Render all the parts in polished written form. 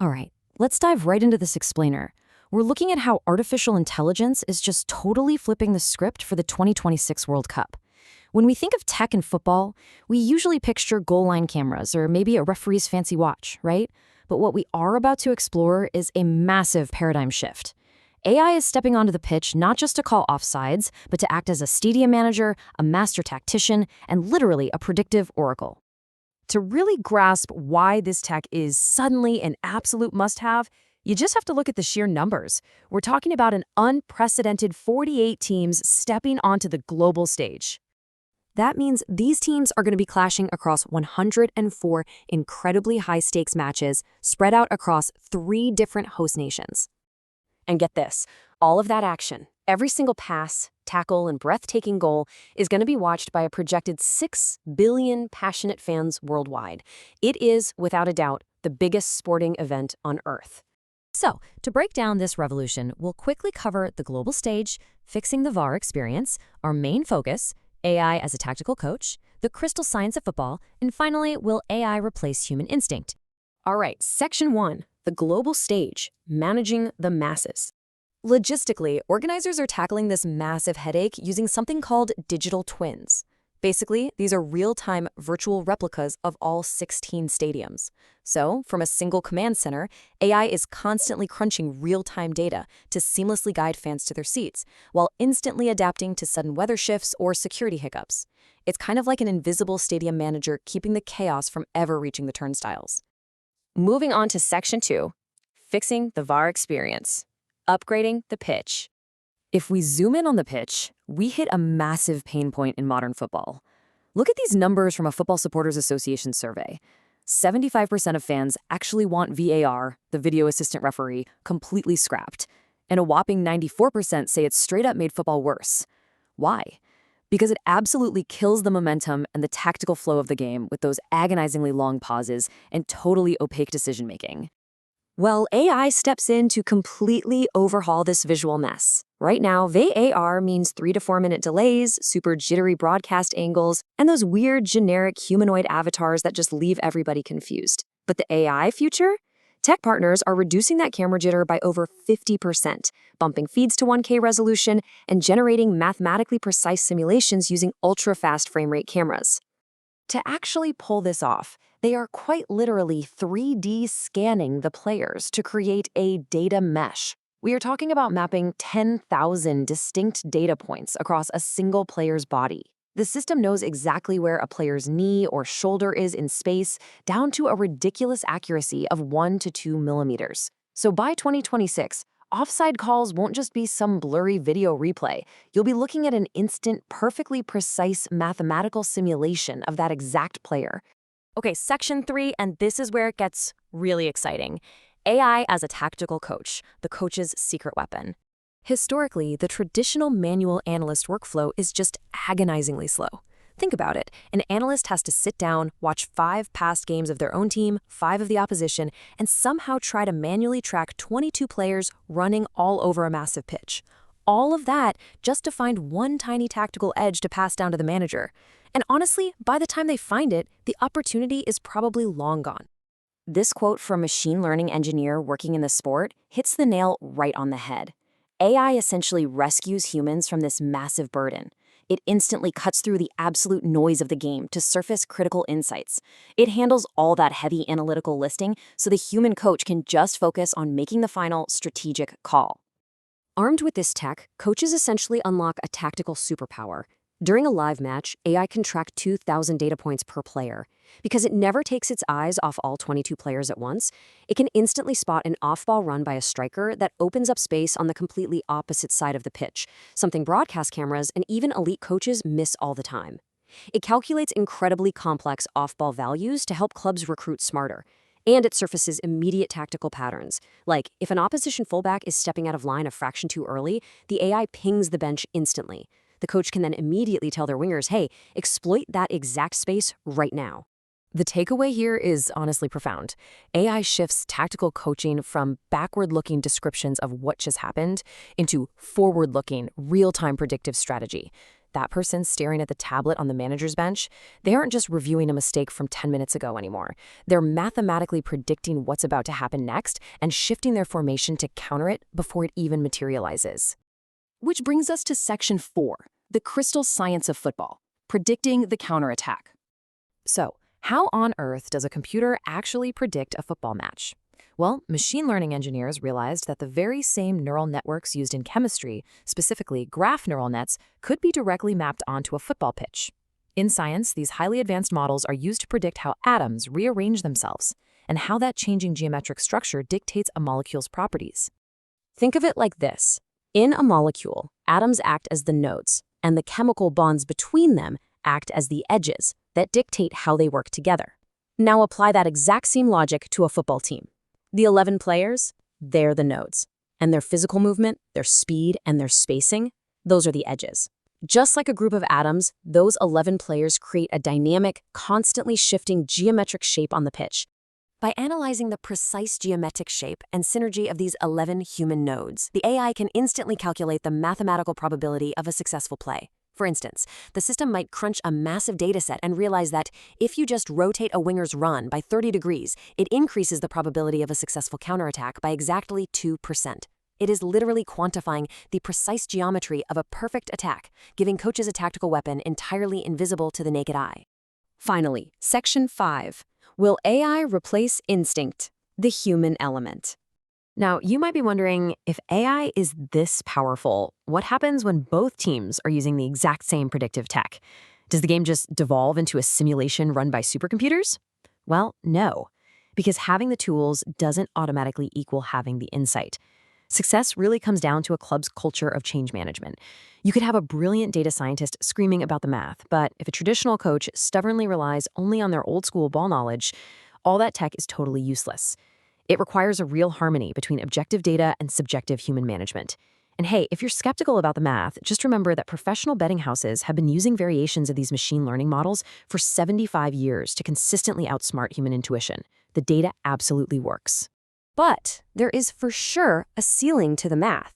All right, let's dive right into this explainer. We're looking at how artificial intelligence is just totally flipping the script for the 2026 World Cup. When we think of tech in football, we usually picture goal line cameras or maybe a referee's fancy watch, right? But what we are about to explore is a massive paradigm shift. AI is stepping onto the pitch not just to call offsides, but to act as a stadium manager, a master tactician, and literally a predictive oracle. To really grasp why this tech is suddenly an absolute must-have, you just have to look at the sheer numbers. We're talking about an unprecedented 48 teams stepping onto the global stage. That means these teams are going to be clashing across 104 incredibly high-stakes matches spread out across 3 different host nations. And get this, all of that action, every single pass, tackle, and breathtaking goal is going to be watched by a projected 6 billion passionate fans worldwide. It is, without a doubt, the biggest sporting event on Earth. So, to break down this revolution, we'll quickly cover the global stage, fixing the VAR experience, our main focus, AI as a tactical coach, the crystal science of football, and finally, will AI replace human instinct? All right, Section 1, the global stage, managing the masses. Logistically, organizers are tackling this massive headache using something called digital twins. Basically, these are real-time virtual replicas of all 16 stadiums. So, from a single command center, AI is constantly crunching real-time data to seamlessly guide fans to their seats, while instantly adapting to sudden weather shifts or security hiccups. It's kind of like an invisible stadium manager keeping the chaos from ever reaching the turnstiles. Moving on to Section 2, fixing the VAR experience, upgrading the pitch. If we zoom in on the pitch, we hit a massive pain point in modern football. Look at these numbers from a Football Supporters Association survey. 75% of fans actually want VAR, the video assistant referee, completely scrapped, and a whopping 94% say it's straight up made football worse. Why? Because it absolutely kills the momentum and the tactical flow of the game with those agonizingly long pauses and totally opaque decision-making. Well, AI steps in to completely overhaul this visual mess. Right now, VAR means 3 to 4 minute delays, super jittery broadcast angles, and those weird generic humanoid avatars that just leave everybody confused. But the AI future? Tech partners are reducing that camera jitter by over 50%, bumping feeds to 1K resolution and generating mathematically precise simulations using ultra-fast frame rate cameras. To actually pull this off, they are quite literally 3D scanning the players to create a data mesh. We are talking about mapping 10,000 distinct data points across a single player's body. The system knows exactly where a player's knee or shoulder is in space, down to a ridiculous accuracy of 1 to 2 millimeters. So by 2026, offside calls won't just be some blurry video replay. You'll be looking at an instant, perfectly precise mathematical simulation of that exact player. Okay, Section 3, and this is where it gets really exciting. AI as a tactical coach, the coach's secret weapon. Historically, the traditional manual analyst workflow is just agonizingly slow. Think about it. An analyst has to sit down, watch 5 past games of their own team, 5 of the opposition, and somehow try to manually track 22 players running all over a massive pitch. All of that just to find one tiny tactical edge to pass down to the manager. And honestly, by the time they find it, the opportunity is probably long gone. This quote from a machine learning engineer working in the sport hits the nail right on the head. AI essentially rescues humans from this massive burden. It instantly cuts through the absolute noise of the game to surface critical insights. It handles all that heavy analytical listing so the human coach can just focus on making the final strategic call. Armed with this tech, coaches essentially unlock a tactical superpower. During a live match, AI can track 2,000 data points per player. Because it never takes its eyes off all 22 players at once, it can instantly spot an off-ball run by a striker that opens up space on the completely opposite side of the pitch, something broadcast cameras and even elite coaches miss all the time. It calculates incredibly complex off-ball values to help clubs recruit smarter. And it surfaces immediate tactical patterns. Like, if an opposition fullback is stepping out of line a fraction too early, the AI pings the bench instantly. The coach can then immediately tell their wingers, hey, exploit that exact space right now. The takeaway here is honestly profound. AI shifts tactical coaching from backward-looking descriptions of what just happened into forward-looking, real-time predictive strategy. that person staring at the tablet on the manager's bench, they aren't just reviewing a mistake from 10 minutes ago anymore. They're mathematically predicting what's about to happen next and shifting their formation to counter it before it even materializes. Which brings us to Section 4, the crystal science of football, predicting the counterattack. So, how on earth does a computer actually predict a football match? Well, machine learning engineers realized that the very same neural networks used in chemistry, specifically graph neural nets, could be directly mapped onto a football pitch. In science, these highly advanced models are used to predict how atoms rearrange themselves and how that changing geometric structure dictates a molecule's properties. Think of it like this. In a molecule, atoms act as the nodes, and the chemical bonds between them act as the edges that dictate how they work together. Now apply that exact same logic to a football team. The 11 players, they're the nodes. And their physical movement, their speed, and their spacing, those are the edges. Just like a group of atoms, those 11 players create a dynamic, constantly shifting geometric shape on the pitch. By analyzing the precise geometric shape and synergy of these 11 human nodes, the AI can instantly calculate the mathematical probability of a successful play. For instance, the system might crunch a massive dataset and realize that if you just rotate a winger's run by 30 degrees, it increases the probability of a successful counterattack by exactly 2%. It is literally quantifying the precise geometry of a perfect attack, giving coaches a tactical weapon entirely invisible to the naked eye. Finally, Section 5. Will AI replace instinct, the human element? Now, you might be wondering, if AI is this powerful, what happens when both teams are using the exact same predictive tech? Does the game just devolve into a simulation run by supercomputers? Well, no, because having the tools doesn't automatically equal having the insight. Success really comes down to a club's culture of change management. You could have a brilliant data scientist screaming about the math, but if a traditional coach stubbornly relies only on their old-school ball knowledge, all that tech is totally useless. It requires a real harmony between objective data and subjective human management. And hey, if you're skeptical about the math, just remember that professional betting houses have been using variations of these machine learning models for 75 years to consistently outsmart human intuition. The data absolutely works. But there is for sure a ceiling to the math.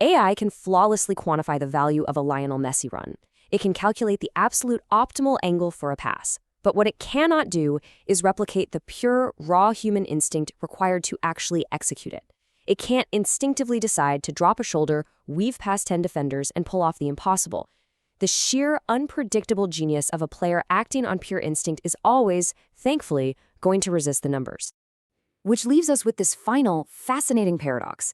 AI can flawlessly quantify the value of a Lionel Messi run. It can calculate the absolute optimal angle for a pass. But what it cannot do is replicate the pure, raw human instinct required to actually execute it. It can't instinctively decide to drop a shoulder, weave past 10 defenders, and pull off the impossible. The sheer, unpredictable genius of a player acting on pure instinct is always, thankfully, going to resist the numbers. Which leaves us with this final, fascinating paradox.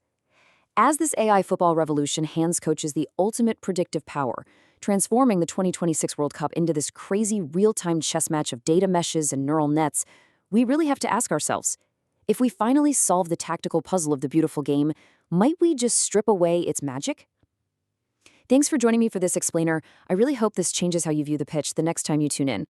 As this AI football revolution hands coaches the ultimate predictive power, transforming the 2026 World Cup into this crazy real-time chess match of data meshes and neural nets, we really have to ask ourselves, if we finally solve the tactical puzzle of the beautiful game, might we just strip away its magic? Thanks for joining me for this explainer. I really hope this changes how you view the pitch the next time you tune in.